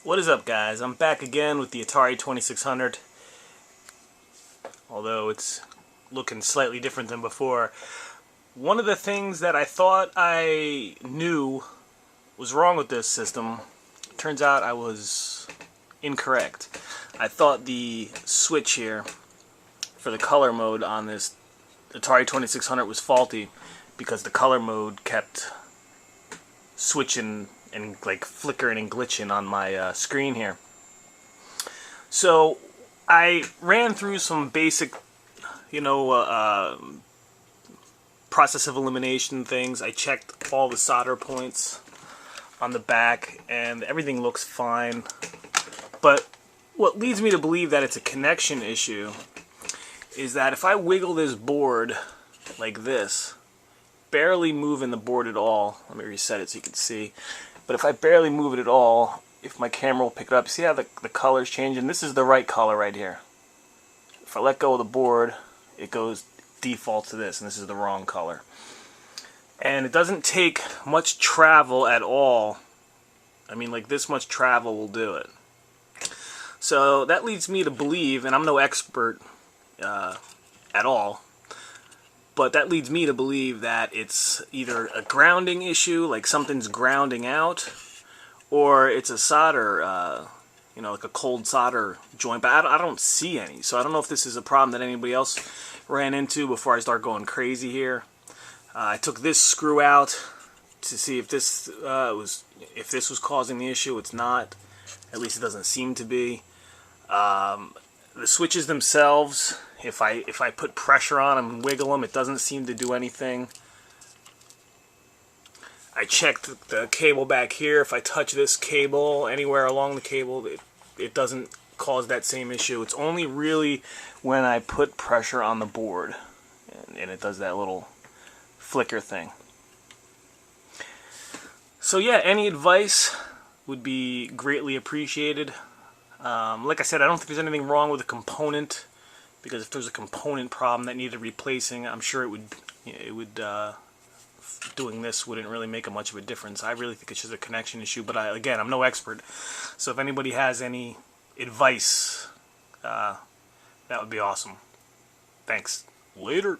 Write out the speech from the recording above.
What is up, guys? I'm back again with the Atari 2600, although it's looking slightly different than before. One of the things that I thought I knew was wrong with this system, turns out I was incorrect. I thought the switch here for the color mode on this Atari 2600 was faulty because the color mode kept switching and like flickering and glitching on my screen here. So I ran through some basic, process of elimination things. I checked all the solder points on the back and everything looks fine. But what leads me to believe that it's a connection issue is that if I wiggle this board like this, barely moving the board at all, let me reset it so you can see, but if I barely move it at all, if my camera will pick it up, see how the color's changing? This is the right color right here. If I let go of the board, it goes default to this, and this is the wrong color. And it doesn't take much travel at all. I mean, like this much travel will do it. So that leads me to believe, and I'm no expert at all, but that leads me to believe that it's either a grounding issue, like something's grounding out, or it's a solder, like a cold solder joint. But I don't see any, so I don't know if this is a problem that anybody else ran into before I start going crazy here. I took this screw out to see if this was causing the issue. It's not. At least it doesn't seem to be. The switches themselves, if I put pressure on them and wiggle them, it doesn't seem to do anything. I checked the cable back here. If I touch this cable anywhere along the cable, it doesn't cause that same issue. It's only really when I put pressure on the board and it does that little flicker thing. So yeah, any advice would be greatly appreciated. Like I said, I don't think there's anything wrong with the component, because if there's a component problem that needed replacing, I'm sure doing this wouldn't really make much of a difference. I really think it's just a connection issue, but again, I'm no expert. So if anybody has any advice, that would be awesome. Thanks. Later.